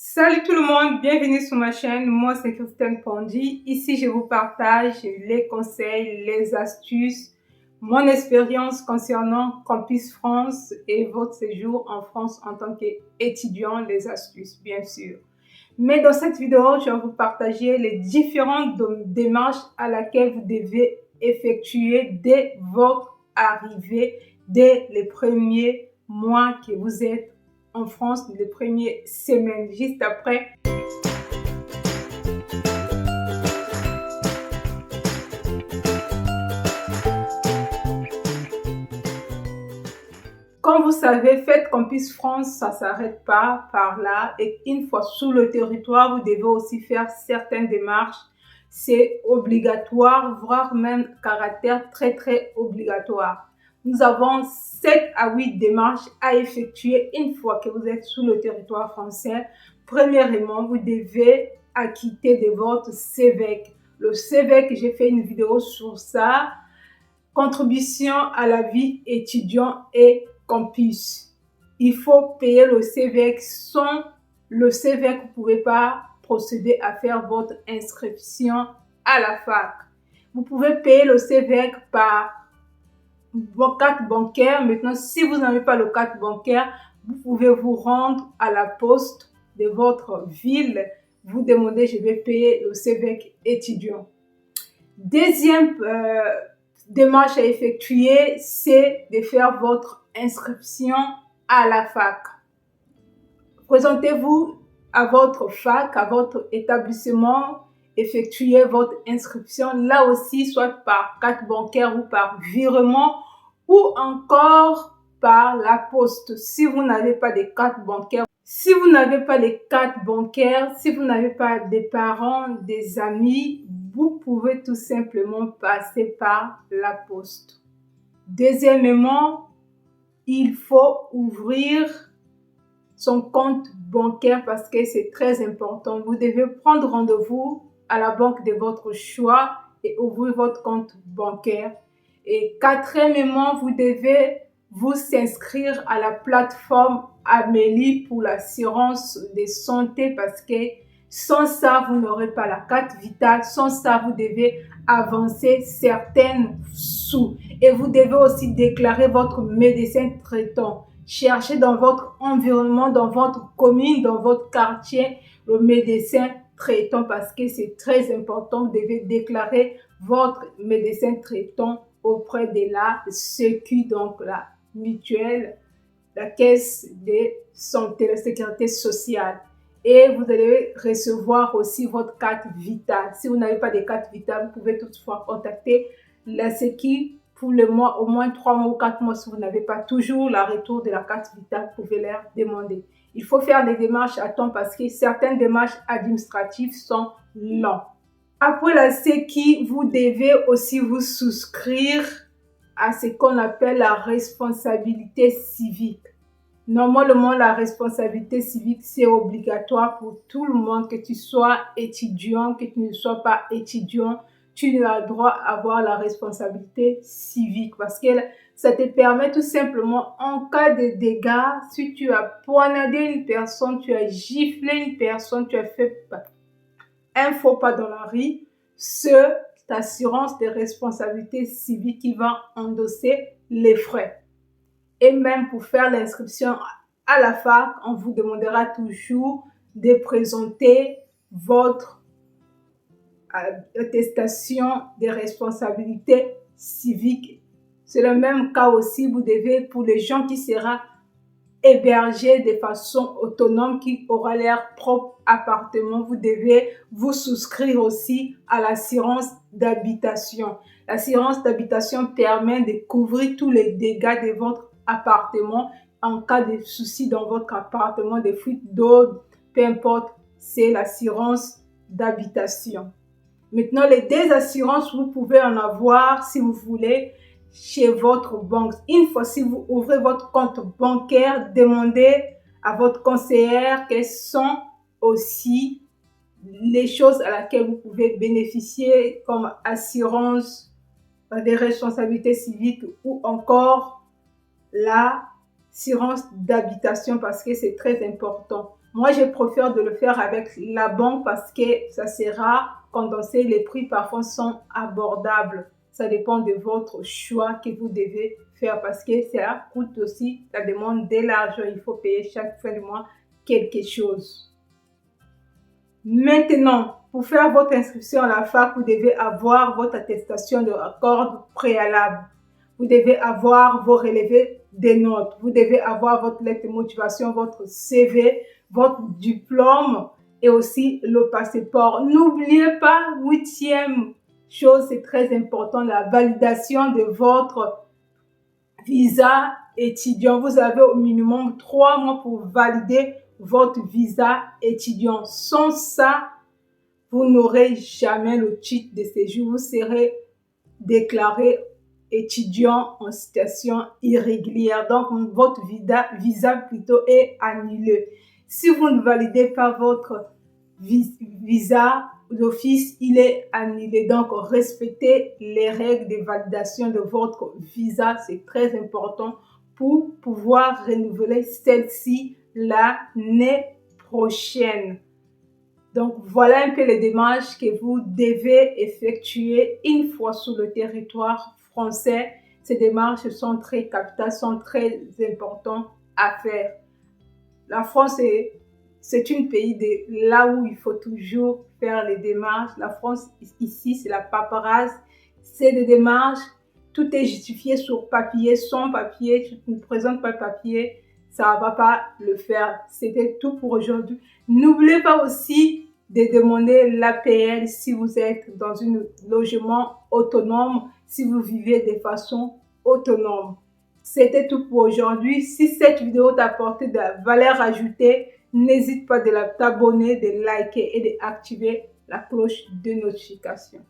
Salut tout le monde, bienvenue sur ma chaîne. Moi c'est Christelle Pondy. Ici je vous partage les conseils, les astuces, mon expérience concernant Campus France et votre séjour en France en tant qu'étudiant, les astuces bien sûr. Mais dans cette vidéo, je vais vous partager les différentes démarches à laquelle vous devez effectuer dès votre arrivée, dès les premiers mois que vous êtes en France, les premières semaines, juste après. Comme vous savez, Fête Campus France, ça ne s'arrête pas par là. Et une fois sur le territoire, vous devez aussi faire certaines démarches. C'est obligatoire, voire même caractère très obligatoire. Nous avons 7 à 8 démarches à effectuer une fois que vous êtes sur le territoire français. Premièrement, vous devez acquitter de votre CVEC. Le CVEC, j'ai fait une vidéo sur ça. Contribution à la vie étudiant et campus. Il faut payer le CVEC. Sans le CVEC, vous ne pouvez pas procéder à faire votre inscription à la fac. Vous pouvez payer le CVEC par vos cartes bancaires. Maintenant, si vous n'avez pas le carte bancaire, vous pouvez vous rendre à la poste de votre ville. Vous demandez, je vais payer le CVEC étudiant. Deuxième démarche à effectuer, c'est de faire votre inscription à la fac. Présentez-vous à votre fac, à votre établissement, effectuez votre inscription là aussi, soit par carte bancaire ou par virement ou encore par la poste. Si vous n'avez pas de carte bancaire, si vous n'avez pas de carte bancaire, si vous n'avez pas des parents, des amis, vous pouvez tout simplement passer par la poste. Deuxièmement, il faut ouvrir son compte bancaire parce que c'est très important. Vous devez prendre rendez-vous à la banque de votre choix et ouvrir votre compte bancaire. Et quatrièmement, vous devez vous inscrire à la plateforme Amélie pour l'assurance de santé parce que sans ça, vous n'aurez pas la carte vitale. Sans ça, vous devez avancer certaines sous. Et vous devez aussi déclarer votre médecin traitant. Cherchez dans votre environnement, dans votre commune, dans votre quartier, le médecin traitant parce que c'est très important. Vous devez déclarer votre médecin traitant auprès de la Sécu, donc la mutuelle, la caisse de santé, la sécurité sociale. Et vous allez recevoir aussi votre carte vitale. Si vous n'avez pas de carte vitale, vous pouvez toutefois contacter la Sécu pour le mois, au moins 3 mois ou 4 mois. Si vous n'avez pas toujours la retour de la carte vitale, vous pouvez leur demander. Il faut faire des démarches à temps parce que certaines démarches administratives sont longues. Après la Sécu, vous devez aussi vous souscrire à ce qu'on appelle la responsabilité civique. Normalement, la responsabilité civique, c'est obligatoire pour tout le monde, que tu sois étudiant, que tu ne sois pas étudiant, tu as droit à avoir la responsabilité civique parce que ça te permet tout simplement, en cas de dégâts, si tu as poignardé une personne, tu as giflé une personne, tu as fait un faux pas dans la rue, c'est l'assurance de responsabilité civique qui va endosser les frais. Et même pour faire l'inscription à la fac, on vous demandera toujours de présenter votre attestation de responsabilité civique. C'est le même cas aussi, vous devez, pour les gens qui seront hébergés de façon autonome, qui aura leur propre appartement, vous devez vous souscrire aussi à l'assurance d'habitation. L'assurance d'habitation permet de couvrir tous les dégâts de votre appartement en cas de soucis dans votre appartement, de fuite d'eau, peu importe, c'est l'assurance d'habitation. Maintenant, les deux assurances, vous pouvez en avoir si vous voulez chez votre banque. Une fois, si vous ouvrez votre compte bancaire, demandez à votre conseillère quelles sont aussi les choses à laquelle vous pouvez bénéficier comme assurance des responsabilités civiques ou encore la assurance d'habitation parce que c'est très important. Moi, je préfère de le faire avec la banque parce que ça sera condensé. Les prix parfois sont abordables. Ça dépend de votre choix que vous devez faire parce que ça coûte aussi, ça demande de l'argent. Il faut payer chaque fin de mois quelque chose. Maintenant, pour faire votre inscription à la fac, vous devez avoir votre attestation de accord préalable. Vous devez avoir vos relevés des notes. Vous devez avoir votre lettre de motivation, votre CV, votre diplôme et aussi le passeport. N'oubliez pas, 8e chose, c'est très important, la validation de votre visa étudiant. Vous avez au minimum 3 mois pour valider votre visa étudiant. Sans ça, vous n'aurez jamais le titre de séjour. Vous serez déclaré étudiant en situation irrégulière. Donc, votre visa plutôt est annulé. Si vous ne validez pas votre visa d'office, il est annulé. Donc, respectez les règles de validation de votre visa. C'est très important pour pouvoir renouveler celle-ci l'année prochaine. Donc, voilà un peu les démarches que vous devez effectuer une fois sur le territoire français. Ces démarches sont très capitales, sont très importantes à faire. La France, c'est un pays de là où il faut toujours faire les démarches. La France, ici, c'est la paperasse. C'est des démarches. Tout est justifié sur papier. Sans papier, tu ne présentes pas de papier, ça ne va pas le faire. C'était tout pour aujourd'hui. N'oubliez pas aussi de demander l'APL si vous êtes dans un logement autonome, si vous vivez de façon autonome. C'était tout pour aujourd'hui. Si cette vidéo t'a apporté de la valeur ajoutée, n'hésite pas de t'abonner, de liker et d'activer la cloche de notification.